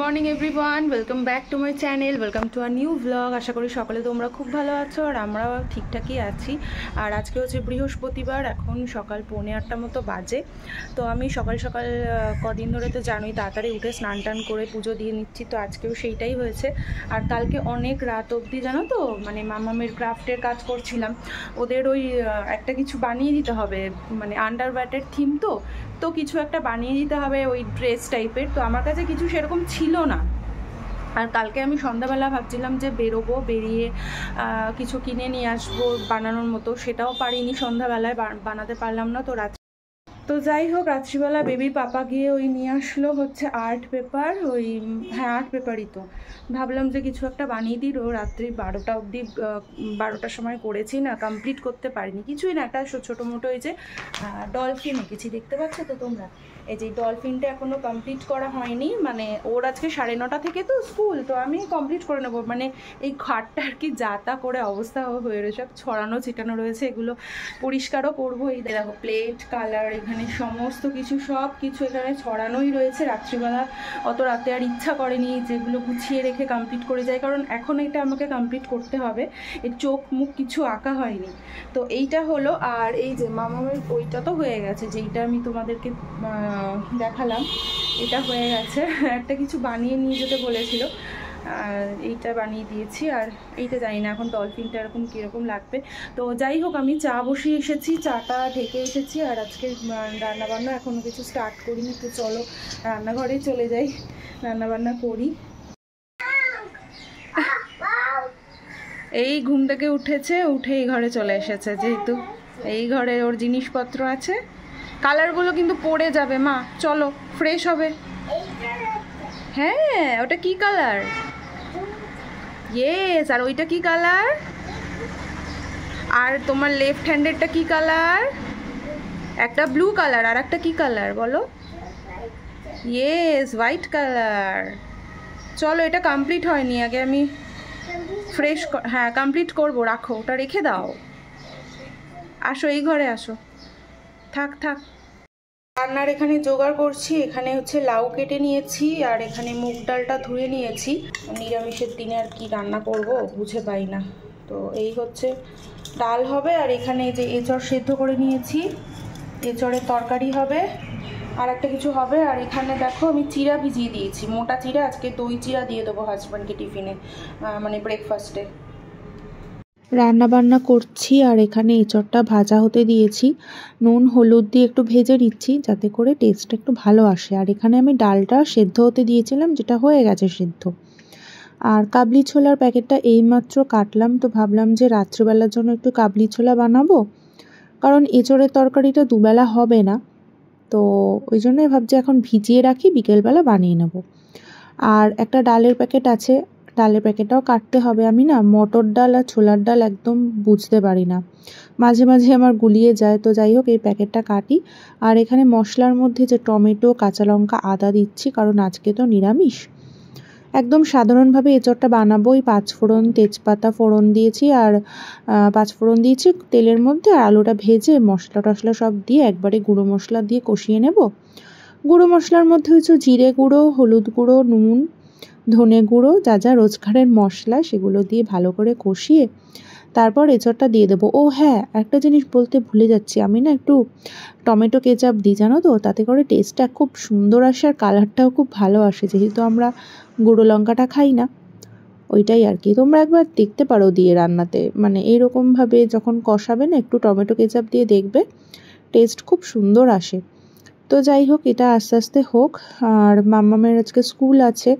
Morning everyone, welcome back to my channel, welcome to a new blog. আশা করি সকালে তোমরা খুব ভালো আছো আর আমরাও ঠিকঠাকই আছি। আর আজকে হচ্ছে বৃহস্পতিবার, এখন সকাল 7:45 মতো বাজে। তো আমি সকাল সকাল কদিন ধরে তো জানোই তাড়াতাড়ি উঠে স্নান টান করে পুজো দিয়ে নিচ্ছি, তো আজকেও সেইটাই হয়েছে। আর কালকে অনেক রাত অবধি জানো তো মানে মামামের ক্রাফটের কাজ করছিলাম। ওদের ওই একটা কিছু বানিয়ে দিতে হবে, মানে আন্ডারওয়্যারের থিম তো কিছু একটা বানিয়ে দিতে হবে ওই ড্রেস টাইপের। তো আমার কাছে কিছু সেরকম ছিল না। আর কালকে আমি সন্ধ্যাবেলা ভাবছিলাম যে বেরিয়ে কিছু কিনে নিয়ে আসবো বানানোর মতো, সেটাও পারিনি, সন্ধ্যাবেলায় বানাতে পারলাম না। তো যাই হোক, রাত্রিবেলা বেবির পাপা গিয়ে ওই নিয়ে আসলো হচ্ছে আর্ট পেপার, ওই আর্ট পেপারই। তো ভাবলাম যে কিছু একটা বানিয়ে দিই। রাত্রি 12টা অবধি 12টার সময় করেছি না, কমপ্লিট করতে পারিনি। কিছুই না, একটা ছোটো মোটো এই যে ডলফিন এঁকেছি, দেখতে পাচ্ছ তো তোমরা। এই যে ডলফিনটা এখনও কমপ্লিট করা হয়নি, মানে ওর আজকে 9:30 থেকে তো স্কুল, তো আমি কমপ্লিট করে নেবো। মানে এই ঘাটটা আর কি যা তা করে অবস্থা হয়ে রয়েছে, সব ছড়ানো ছিটানো রয়েছে, এগুলো পরিষ্কারও করবো। এই দেখো প্লেট, কালার, এখানে সমস্ত কিছু সব কিছু এখানে ছড়ানোই রয়েছে। রাত্রিবেলা অত রাতে আর ইচ্ছা করেনি যেগুলো গুছিয়ে রেখে কমপ্লিট করে যায়, কারণ এখন এটা আমাকে কমপ্লিট করতে হবে। এর চোখ মুখ কিছু আঁকা হয়নি, তো এইটা হলো। আর এই যে মামামের ওইটা তো হয়ে গেছে, যেইটা আমি তোমাদেরকে দেখালাম, এটা হয়ে গেছে। একটা কিছু বানিয়ে নিয়ে যেতে বলেছিল, আর এইটা বানিয়ে দিয়েছি। আর এইটা জানি না এখন ডলফিনটা এরকম কীরকম লাগবে। তো যাই হোক, আমি চা বসিয়ে এসেছি, চাটা ঢেকে এসেছি। আর আজকে রান্নাবান্না এখনও কিছু স্টার্ট করিনি, তো চলো রান্নাঘরে চলে যাই, রান্নাবান্না করি। এই ঘুম থেকে উঠেছে, উঠে এই ঘরে চলে এসেছে, যেহেতু এই ঘরে ওর জিনিসপত্র আছে। কালারগুলো কিন্তু পড়ে যাবে মা, চলো ফ্রেশ হবে। হ্যাঁ, ওটা কি কালার? ইয়েস। আর ওইটা কি কালার? আর তোমার লেফট হ্যান্ডেরটা কি কালার? একটা ব্লু কালার, আর একটা কি কালার বলো? Yes, white colour. চলো, এটা কমপ্লিট হয়নি, আগে আমি ফ্রেশ, হ্যাঁ কমপ্লিট করবো, রাখো ওটা, রেখে দাও। আসো এই ঘরে আসো, থাক থাক। রান্নার এখানে জোগাড় করছি। এখানে হচ্ছে লাউ কেটে নিয়েছি, আর এখানে মুগ ডালটা ধুয়ে নিয়েছি। নিরামিষের দিনে আর কি রান্না করব বুঝে পাই না। তো এই হচ্ছে ডাল হবে, আর এখানে যে এঁচড় সেদ্ধ করে নিয়েছি, এঁচড়ের তরকারি হবে, আর একটা কিছু হবে। আর এখানে দেখো আমি চিড়া ভিজিয়ে দিয়েছি, মোটা চিড়া, আজকে দই চিড়া দিয়ে দেবো হাজব্যান্ডকে টিফিনে, মানে ব্রেকফাস্টে। রান্না বান্না করছি, আর এখানে এঁচড়টা ভাজা হতে দিয়েছি, নুন হলুদ দিয়ে একটু ভেজে নিচ্ছি যাতে করে টেস্টটা একটু ভালো আসে। আর এখানে আমি ডালটা সেদ্ধ হতে দিয়েছিলাম, যেটা হয়ে গেছে সেদ্ধ। আর কাবলি ছোলার প্যাকেটটা এইমাত্র কাটলাম, তো ভাবলাম যে রাত্রিবেলার জন্য একটু কাবলি ছোলা বানাবো, কারণ এঁচড়ের তরকারিটা দুবেলা হবে না, তো ওই জন্যই ভাবছি এখন ভিজিয়ে রাখি, বিকেলবেলা বানিয়ে নেব। আর একটা ডালের প্যাকেট আছে, ডালের প্যাকেটটাও কাটতে হবে। আমি না মটর ডাল আর ছোলার ডাল একদম বুঝতে পারি না, মাঝে মাঝে আমার গুলিয়ে যায়। তো যাই হোক, এই প্যাকেটটা কাটি। আর এখানে মশলার মধ্যে যে টমেটো, কাঁচা লঙ্কা, আদা দিচ্ছি, কারণ আজকে তো নিরামিষ। একদম সাধারণভাবে এঁচড়টা বানাবো। ওই 5 ফোড়ন, তেজপাতা ফোড়ন দিয়েছি, আর 5 ফোড়ন দিয়েছি তেলের মধ্যে, আর আলুটা ভেজে মশলা টশলা সব দিয়ে একবারে গুঁড়ো মশলা দিয়ে কষিয়ে নেব। গুঁড়ো মশলার মধ্যে হচ্ছে জিরে গুঁড়ো, হলুদ গুঁড়ো, নুন, ধনে গুঁড়ো, যা যা রোজকারের মশলা সেগুলো দিয়ে ভালো করে কষিয়ে তারপর এঁচড়টা দিয়ে দেবো। ও হ্যাঁ, একটা জিনিস বলতে ভুলে যাচ্ছি, আমি না একটু টমেটো কেচাপ দিই জানো তো, তাতে করে টেস্টটা খুব সুন্দর আসে, আর কালারটাও খুব ভালো আসে, যেহেতু আমরা গুঁড়ো লঙ্কাটা খাই না। ওইটাই আর কি, তোমরা একবার দেখতে পারো দিয়ে রান্নাতে, মানে এইরকমভাবে যখন কষাবে না একটু টমেটো কেচাপ দিয়ে দেখবে, টেস্ট খুব সুন্দর আসে। তো যাই হোক, এটা আস্তে আস্তে হোক। আর মাম্মামের আজকে স্কুল আছে,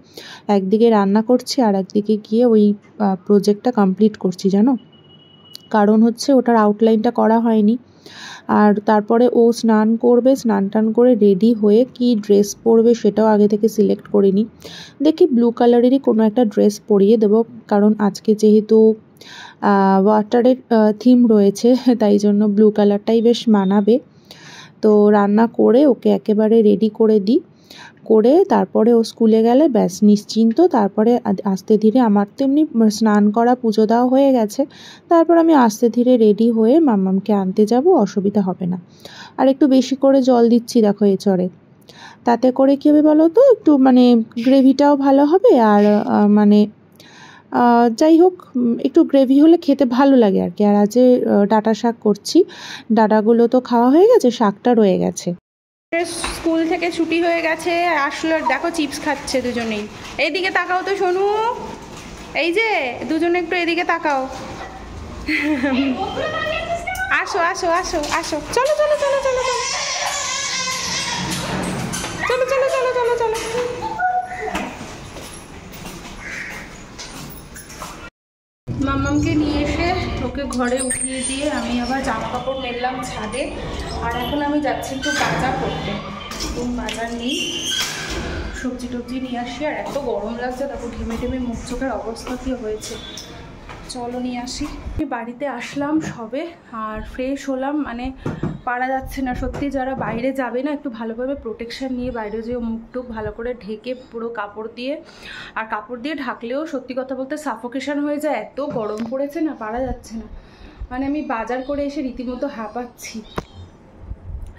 একদিকে রান্না করছি আর একদিকে গিয়ে ওই প্রজেক্টটা কমপ্লিট করছি জানো, কারণ হচ্ছে ওটার আউটলাইনটা করা হয়নি। আর তারপরে ও স্নান করবে, স্নান টান করে রেডি হয়ে কি ড্রেস পরবে সেটাও আগে থেকে সিলেক্ট করিনি। দেখি ব্লু কালারেরই কোনো একটা ড্রেস পরিয়ে দেবো, কারণ আজকে যেহেতু ওয়াটারের থিম রয়েছে, তাই জন্য ব্লু কালারটাই বেশ মানাবে। তো রান্না করে ওকে একেবারে রেডি করে দিই, করে তারপরে ও স্কুলে গেলে ব্যাস নিশ্চিন্ত। তারপরে আস্তে ধীরে, আমার তো এমনি স্নান করা পুজো দেওয়া হয়ে গেছে, তারপর আমি আস্তে ধীরে রেডি হয়ে মাম্মামকে আনতে যাব, অসুবিধা হবে না। আর একটু বেশি করে জল দিচ্ছি দেখো এঁচড়ে, তাতে করে কী হবে বলো তো, একটু মানে গ্রেভিটাও ভালো হবে আর মানে যাই হোক একটু গ্রেভি হলে খেতে ভালো লাগে আর কি। আর আজ ডাঁটা শাক করছি, ডাঁটাগুলো তো খাওয়া হয়ে গেছে, শাকটা রয়ে গেছে। স্কুল থেকে ছুটি হয়ে গেছে, আসলে দেখো চিপস খাচ্ছে দুজনেই। এইদিকে তাকাও তো সোনু, এই যে দুজনে একটু এদিকে তাকাও। আসো আসো আসো আসো, চলো চলো চলো চলো চলো চলো চলো চলো চলো চলো। মাম্মামকে নিয়ে এসে ওকে ঘরে উঠিয়ে দিয়ে আমি আবার জামা কাপড় মেললাম ছাদে। আর এখন আমি যাচ্ছি একটু বাজার করতে, একটু বাজার নিই, সবজি টবজি নিয়ে আসি। আর এত গরম লাগছে, তারপর ঘেমে টেমে মুখ চোখের অবস্থা কী হয়েছে, চলো নিয়ে আসি। বাড়িতে আসলাম সবে আর ফ্রেশ হলাম, মানে পারা যাচ্ছে না সত্যি। যারা বাইরে যাবে না, একটু ভালোভাবে প্রোটেকশান নিয়ে বাইরে যেও, মুখ টুক ভালো করে ঢেকে পুরো কাপড় দিয়ে। আর কাপড় দিয়ে ঢাকলেও সত্যি কথা বলতে সাফোকেশন হয়ে যায়, এত গরম পড়েছে না, পারা যাচ্ছে না। মানে আমি বাজার করে এসে রীতিমতো হাঁপাচ্ছি।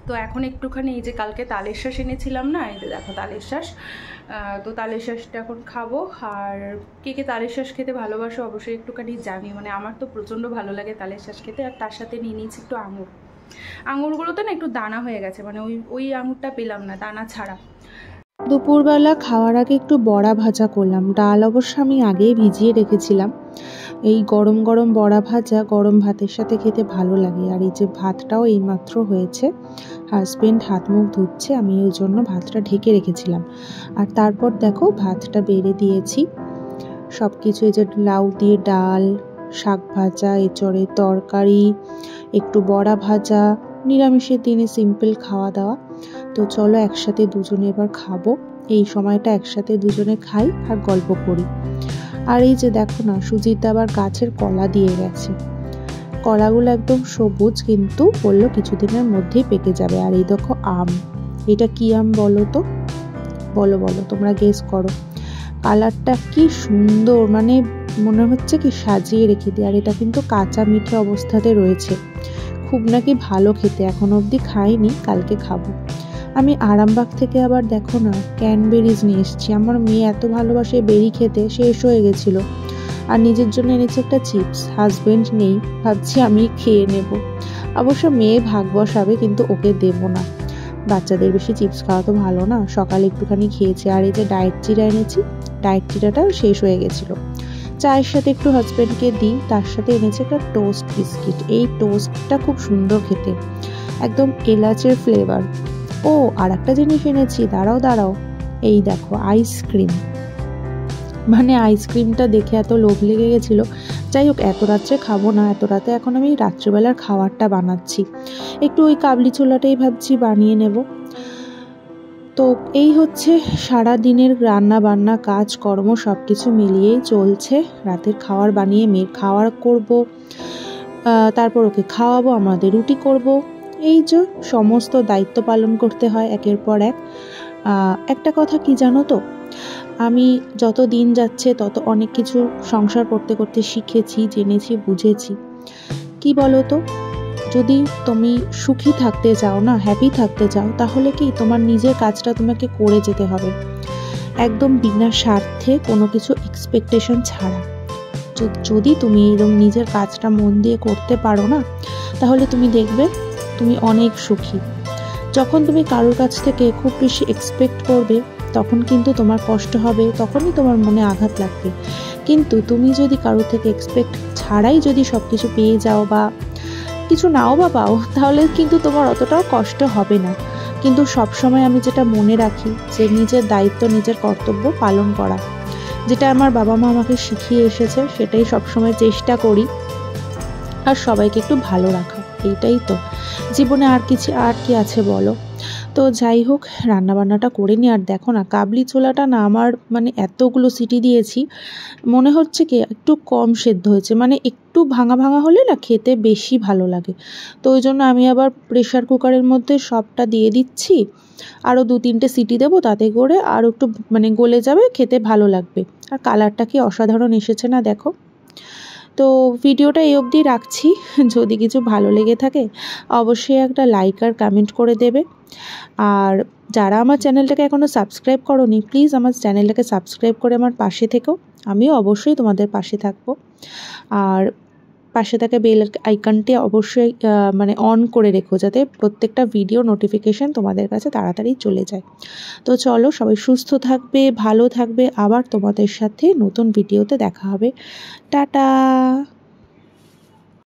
তো এখন একটুখানি এই যে কালকে তালের শাঁস এনেছিলাম না, এই যে দেখো তালের শাঁস, তো তালের শাঁসটা এখন খাবো। আর কে কে তালের শাঁস খেতে ভালোবাসো অবশ্যই একটুখানি জানি, মানে আমার তো প্রচণ্ড ভালো লাগে তালের শাঁস খেতে। আর তার সাথে নিয়ে নিয়েছি একটু আঙুর, আঙুরগুলোতে না একটু দানা হয়ে গেছে, মানে ওই আঙুরটা পেলাম না দানা ছাড়া। দুপুরবেলা খাওয়ার আগে একটু বড়া ভাজা করলাম, ডাল অবশ্য আমি আগেই ভিজিয়ে রেখেছিলাম। এই গরম গরম বড়া ভাজা গরম ভাতের সাথে খেতে ভালো লাগে। আর এই যে ভাতটাও এইমাত্র হয়েছে, হাজবেন্ড হাত মুখ ধুচ্ছে, আমি ওই জন্য ভাতটা ঢেকে রেখেছিলাম। আর তারপর দেখো ভাতটা বেড়ে দিয়েছি, সব কিছু এই যে লাউ দিয়ে ডাল, শাক ভাজা, এঁচড়ের তরকারি, একটু বড়া ভাজা, নিরামিষের দিনে সিম্পল খাওয়া দাওয়া। তো চলো একসাথে দুজনে এবার খাবো, এই সময়টা একসাথে দুজনে খাই আর গল্প করি। আর এই যে দেখো না, সুজিত আবার গাছের কলা দিয়ে গেছে, কলাগুলো একদম সবুজ, কিন্তু বললো কিছুদিনের মধ্যেই পেকে যাবে। আর এই দেখো আম, এটা কি আম বলো তো, বলো বলো তোমরা গেস করো। কালারটা কি সুন্দর, মানে মনে হচ্ছে কি সাজিয়ে রেখে দিই। আর এটা কিন্তু কাঁচা মিঠে অবস্থাতে রয়েছে, খুব নাকি ভালো খেতে, এখনো অবধি খাইনি, কালকে খাবো। আমি আরামবাগ থেকে আবার দেখো না ক্যানবেরিজ নিয়ে এসেছি, আমার মেয়ে এত ভালোবাসে বেরি খেতে, শেষ হয়ে গেছিলো। আর নিজের জন্য এনেছি একটা চিপস, হাজবেন্ড নেই, ভাবছি আমি খেয়ে নেব। অবশ্য মেয়ে ভাগ বসাবে, কিন্তু ওকে দেব না, বাচ্চাদের বেশি চিপস খাওয়া তো ভালো না। সকালে একটুখানি খেয়েছে। আর এই যে ডায়েট চিরা এনেছি, ডায়েট চিরাটাও শেষ হয়ে গেছিলো, চায়ের সাথে একটু হাজবেন্ডকে দিই। তার সাথে এনেছে একটা টোস্ট বিস্কিট, এই টোস্টটা খুব সুন্দর খেতে, একদম এলাচের ফ্লেভার। ও আর একটা জিনিস এনেছি, দাঁড়াও দাঁড়াও, এই দেখো আইসক্রিম, মানে আইসক্রিমটা দেখে এত লোভ লেগে গেছিলো। যাই হোক এত রাত্রে খাবো না, এত রাতে এখন আমি রাত্রিবেলার খাবারটা বানাচ্ছি, একটু ওই কাবলি ছোলাটাই ভাবছি বানিয়ে নেব। তো এই হচ্ছে সারা দিনের রান্না বান্না কাজ কর্ম সব কিছু মিলিয়েই চলছে। রাতের খাবার বানিয়ে মেয়ের খাওয়ার করব, তারপর ওকে খাওয়াবো, আমাদের রুটি করব, এই যে সমস্ত দায়িত্ব পালন করতে হয় একের পর এক। একটা কথা কি জানো তো, আমি যত দিন যাচ্ছে তত অনেক কিছু সংসার করতে করতে শিখেছি, জেনেছি, বুঝেছি। কি বলো তো, যদি তুমি সুখী থাকতে চাও না, হ্যাপি থাকতে চাও, তাহলে কি তোমার নিজের কাজটা তোমাকে করে যেতে হবে, একদম বিনা স্বার্থে, কোনো কিছু এক্সপেকটেশন ছাড়া। যদি তুমি এরকম নিজের কাজটা মন দিয়ে করতে পারো না, তাহলে তুমি দেখবে তুমি অনেক সুখী। যখন তুমি কারোর কাছ থেকে খুব বেশি এক্সপেক্ট করবে, তখন কিন্তু তোমার কষ্ট হবে, তখনই তোমার মনে আঘাত লাগবে। কিন্তু তুমি যদি কারোর থেকে এক্সপেক্ট ছাড়াই যদি সব কিছু পেয়ে যাও বা কিছু নাও বা পাও, তাহলে কিন্তু তোমার অতটাও কষ্ট হবে না। কিন্তু সবসময় আমি যেটা মনে রাখি, যে নিজের দায়িত্ব, নিজের কর্তব্য পালন করা, যেটা আমার বাবা মা আমাকে শিখিয়ে এসেছে, সেটাই সবসময় চেষ্টা করি। আর সবাইকে একটু ভালো রাখা, এইটাই তো জীবনে, আর কি আছে বলো। তো যাই হোক রান্নাবান্নাটা করে নিই। আর দেখো না কাবলি ছোলাটা না আমার মানে এতগুলো সিটি দিয়েছি, মনে হচ্ছে কি একটু কম সেদ্ধ হয়েছে, মানে একটু ভাঙা ভাঙা হলে না খেতে বেশি ভালো লাগে। তো ওই জন্য আমি আবার প্রেশার কুকারের মধ্যে সবটা দিয়ে দিচ্ছি, আরও 2-3টে সিটি দেবো, তাতে করে আরও একটু মানে গলে যাবে, খেতে ভালো লাগবে। আর কালারটা কি অসাধারণ এসেছে না দেখো। তো ভিডিওটা এই অবধি রাখছি। যদি কিছু ভালো লেগে থাকে অবশ্যই একটা লাইক আর কমেন্ট করে দেবে। আর যারা আমার চ্যানেলটাকে এখনও সাবস্ক্রাইব করোনি, প্লিজ আমার চ্যানেলটাকে সাবস্ক্রাইব করে আমার পাশে থেকো। আমিও অবশ্যই তোমাদের পাশে থাকবো। আর পাশে থাকা বেল আইকনটি অবশ্যই অন করে রেখো, যাতে প্রত্যেকটা ভিডিও নোটিফিকেশান তোমাদের কাছে তাড়াতাড়ি চলে যায়। তো চলো, সবাই সুস্থ থাকবে, ভালো থাকবে। আবার তোমাদের সাথে নতুন ভিডিওতে দেখা হবে। টাটা।